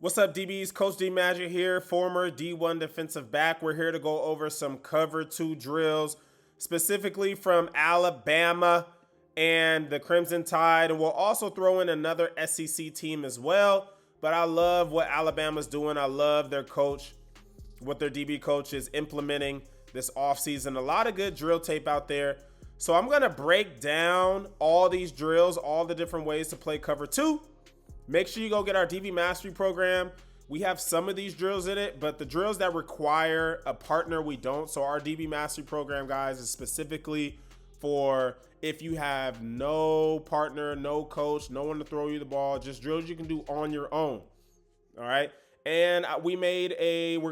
What's up, DBs? Coach D Magic here, former D1 defensive back. We're here to go over some cover two drills, specifically from Alabama and the Crimson Tide. And we'll also throw in another SEC team as well. But I love what Alabama's doing. I love their coach, what their DB coach is implementing this offseason. A lot of good drill tape out there. So I'm going to break down all these drills, all the different ways to play cover two. Make sure you go get our DB Mastery program. We have some of these drills in it, but the drills that require a partner, we don't. So our DB Mastery program, guys, is specifically for if you have no partner, no coach, no one to throw you the ball, just drills you can do on your own. All right. And we're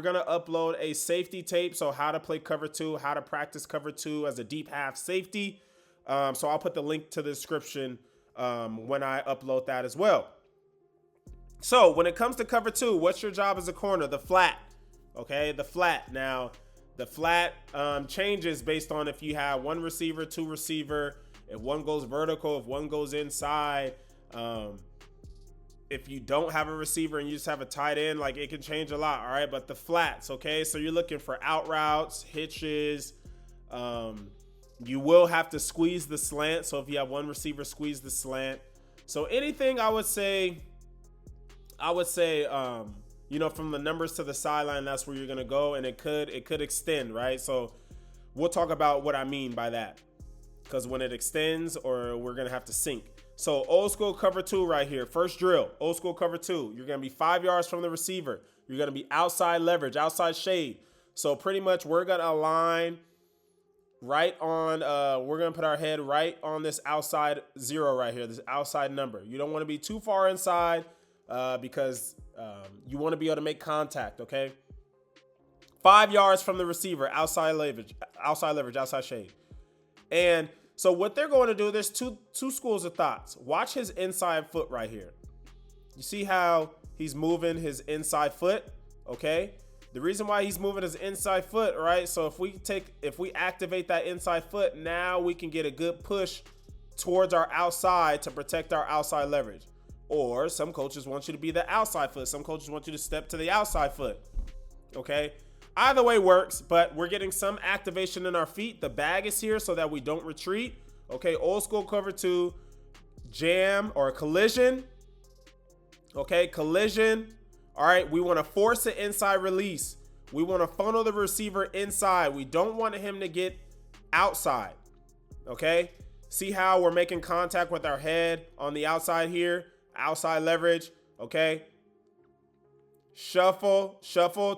going to upload a safety tape. So how to play cover two, how to practice cover two as a deep half safety. So I'll put the link to the description when I upload that as well. So when it comes to cover two, what's your job as a corner? The flat, okay? The flat. Now, the flat changes based on if you have one receiver, two receiver, if one goes vertical, if one goes inside. If you don't have a receiver and you just have a tight end, like it can change a lot, all right? But the flats, okay? So you're looking for out routes, hitches. You will have to squeeze the slant. So if you have one receiver, squeeze the slant. So anything I would say, from the numbers to the sideline, that's where you're going to go. And it could extend, right? So we'll talk about what I mean by that. Because when it extends, or we're going to have to sink. So old school cover two right here. First drill, old school cover two. You're going to be 5 yards from the receiver. You're going to be outside leverage, outside shade. So pretty much we're going to align right on, we're going to put our head right on this outside zero right here, this outside number. You don't want to be too far inside because you want to be able to make contact, okay? 5 yards from the receiver, outside leverage, outside shade. And so what they're going to do, there's two schools of thoughts. Watch his inside foot right here. You see how he's moving his inside foot, okay? The reason why he's moving his inside foot, right? So if we activate that inside foot, now we can get a good push towards our outside to protect our outside leverage. Or some coaches want you to be the outside foot. Some coaches want you to step to the outside foot, okay? Either way works, but we're getting some activation in our feet. The bag is here so that we don't retreat. Okay, old school cover two, jam or collision. Okay, collision. All right, we want to force an inside release. We want to funnel the receiver inside. We don't want him to get outside. Okay, see how we're making contact with our head on the outside here, outside leverage. Okay. Shuffle,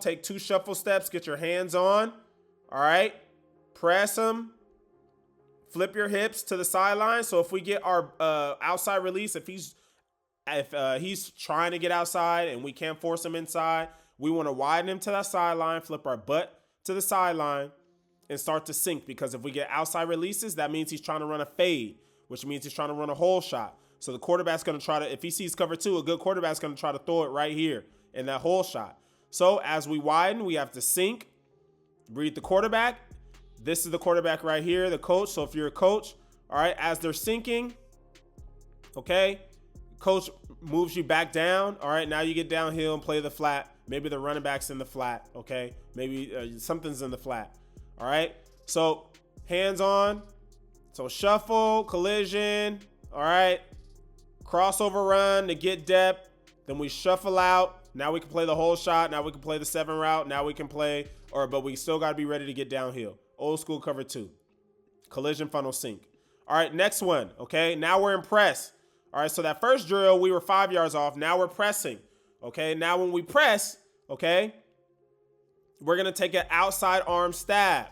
take 2 shuffle steps, get your hands on. All right. Press them. Flip your hips to the sideline. So if we get our outside release, if he's trying to get outside and we can't force him inside, we want to widen him to that sideline, flip our butt to the sideline and start to sink, because if we get outside releases, that means he's trying to run a fade, which means he's trying to run a hole shot. So the quarterback's going to try to, if he sees cover two, a good quarterback's going to try to throw it right here in that hole shot. So as we widen, we have to sink, read the quarterback. This is the quarterback right here, the coach. So if you're a coach, all right, as they're sinking, okay, coach moves you back down. All right, now you get downhill and play the flat. Maybe the running back's in the flat, okay? Maybe something's in the flat, all right? So hands on. So shuffle, collision, all right? Crossover run to get depth. Then we shuffle out. Now we can play the whole shot. Now we can play the 7 route. Now we can play, but we still got to be ready to get downhill. Old school cover two. Collision, funnel, sink. All right, next one, okay? Now we're in press. All right, so that first drill, we were 5 yards off. Now we're pressing, okay? Now when we press, okay, we're going to take an outside arm stab,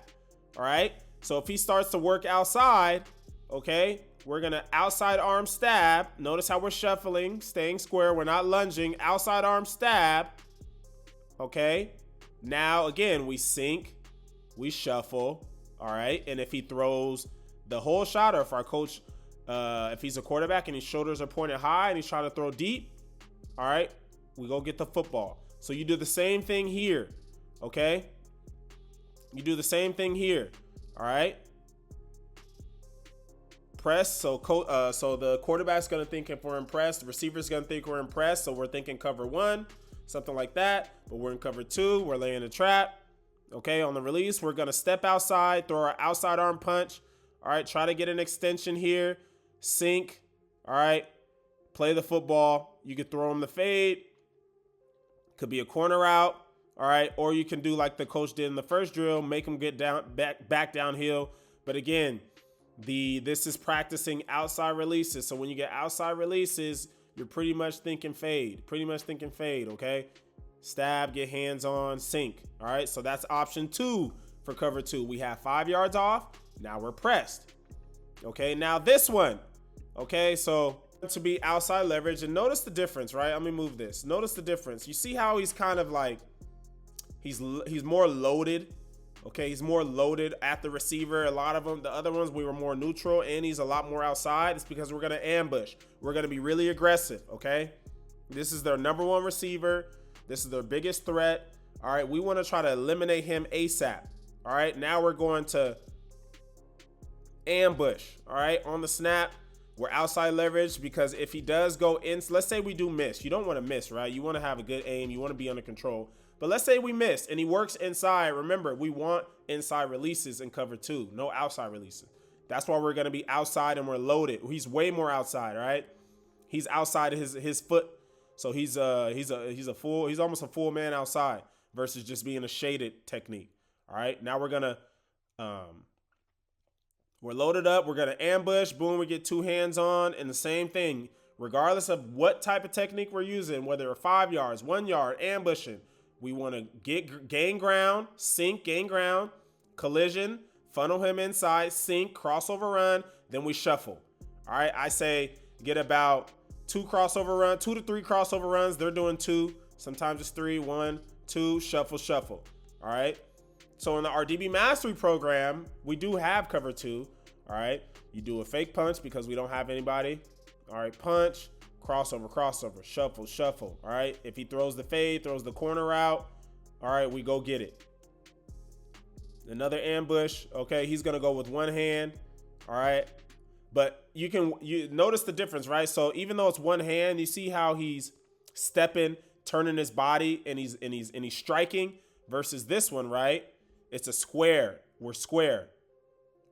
all right? So if he starts to work outside, okay, we're going to outside arm stab. Notice how we're shuffling, staying square. We're not lunging. Outside arm stab. Okay. Now, again, we sink. We shuffle. All right. And if he throws the whole shot, or if our coach, if he's a quarterback and his shoulders are pointed high and he's trying to throw deep, all right, we go get the football. So you do the same thing here. Okay. You do the same thing here. All right. Press. So the quarterback's going to think if we're impressed, the receiver's going to think we're impressed. So we're thinking cover one. something like that. But we're in cover 2. We're laying a trap. Okay, on the release, we're going to step outside, throw our outside arm punch. All right, try to get an extension here. Sink. All right, play the football. You could throw him the fade. Could be a corner route. All right, or you can do like the coach did in the first drill, make him get back downhill. But again, this is practicing outside releases. So when you get outside releases, you're pretty much thinking fade. Okay? Stab, get hands on, sink. All right, so that's option 2 for cover 2. We have 5 yards off. Now we're pressed. Okay, now this one. Okay, so to be outside leverage, and notice the difference, right? Let me move this. Notice the difference. You see how he's kind of like, he's more loaded. Okay, he's more loaded at the receiver. A lot of them, the other ones, we were more neutral, and he's a lot more outside. It's because we're going to ambush. We're going to be really aggressive, okay? This is their number 1 receiver. This is their biggest threat. All right, we want to try to eliminate him ASAP. All right, now we're going to ambush. All right, on the snap, we're outside leverage because if he does go in, let's say we do miss. You don't want to miss, right? You want to have a good aim. You want to be under control. But let's say we miss and he works inside. Remember, we want inside releases in cover 2, no outside releases. That's why we're going to be outside and we're loaded. He's way more outside, right? He's outside of his foot. So he's almost a full man outside versus just being a shaded technique. All right, now we're gonna we're loaded up. We're gonna ambush. Boom, we get 2 hands on, and the same thing, regardless of what type of technique we're using, whether 5 yards, 1 yard, ambushing, we want to gain ground, sink, gain ground, collision, funnel him inside, sink, crossover run, then we shuffle. All right, I say get about 2 to 3 crossover runs. They're doing 2. Sometimes it's 3, 1, 2, shuffle. All right. So in the RDB Mastery program, we do have cover 2. All right. You do a fake punch because we don't have anybody. All right. Punch, crossover, shuffle. All right. If he throws the fade, throws the corner route. All right. We go get it. Another ambush. Okay. He's going to go with 1 hand. All right. But you notice the difference, right? So even though it's 1 hand, you see how he's stepping, turning his body, and he's striking versus this one, right? It's a square. We're square.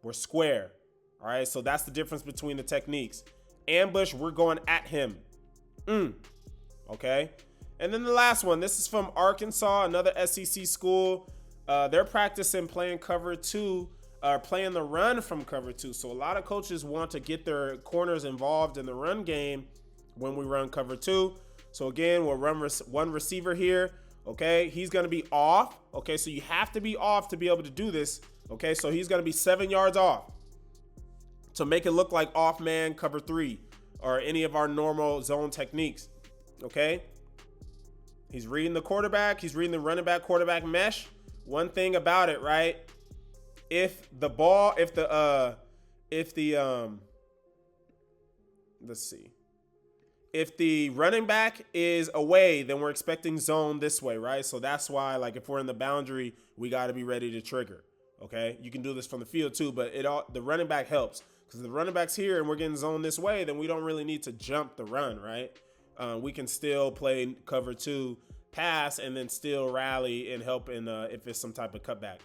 All right. So that's the difference between the techniques. Ambush, we're going at him. Okay. And then the last one, this is from Arkansas, another SEC school. They're practicing playing cover 2. Playing the run from cover 2. So a lot of coaches want to get their corners involved in the run game when we run cover 2. So again, we'll run 1 receiver here. Okay, he's going to be off. Okay, so you have to be off to be able to do this. Okay, so he's going to be 7 yards off to make it look like off man cover 3 or any of our normal zone techniques. Okay, he's reading the quarterback. He's reading the running back quarterback mesh. One thing about it, right? If the running back is away, then we're expecting zone this way, right? So that's why, like, if we're in the boundary, we got to be ready to trigger. Okay, you can do this from the field too, but the running back helps because the running back's here and we're getting zone this way, then we don't really need to jump the run, right? We can still play cover 2, pass, and then still rally and help in if it's some type of cutback.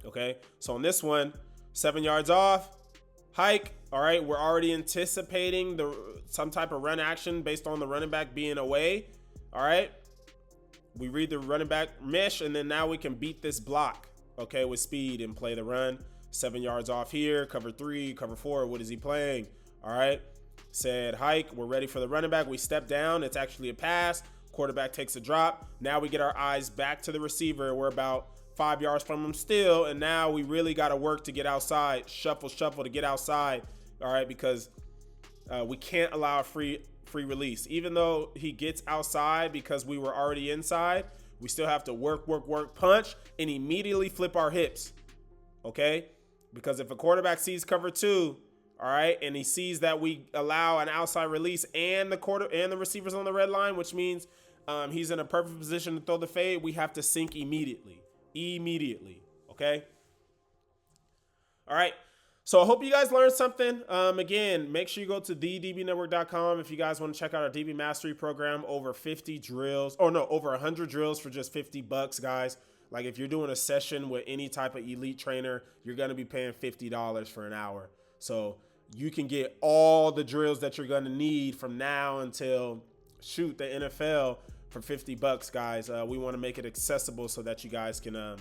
Okay, so on this one, 7 yards off, hike. All right, we're already anticipating some type of run action based on the running back being away. All right, we read the running back mesh, and then now we can beat this block, okay, with speed and play the run. 7 yards off here, cover 3, cover 4. What is he playing? All right, said hike. We're ready for the running back. We step down. It's actually a pass. Quarterback takes a drop. Now we get our eyes back to the receiver. We're about 5 yards from him still, and now we really got to work to get outside. Shuffle to get outside. All right, because we can't allow a free release. Even though he gets outside because we were already inside, we still have to work, punch, and immediately flip our hips. Okay, because if a quarterback sees cover 2, all right, and he sees that we allow an outside release and the receivers on the red line, which means he's in a perfect position to throw the fade, we have to sink immediately. Okay. All right. So I hope you guys learned something. Again, make sure you go to thedbnetwork.com if you guys want to check out our DB Mastery program. Over 50 drills, or no, over 100 drills for just $50, guys. Like if you're doing a session with any type of elite trainer, you're going to be paying $50 for an hour. So you can get all the drills that you're going to need from now until, shoot, the NFL for $50, guys. We want to make it accessible so that you guys can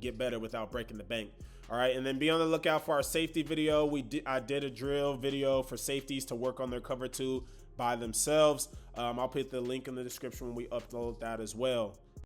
get better without breaking the bank. All right, and then be on the lookout for our safety video. I did a drill video for safeties to work on their cover two by themselves. I'll put the link in the description when we upload that as well.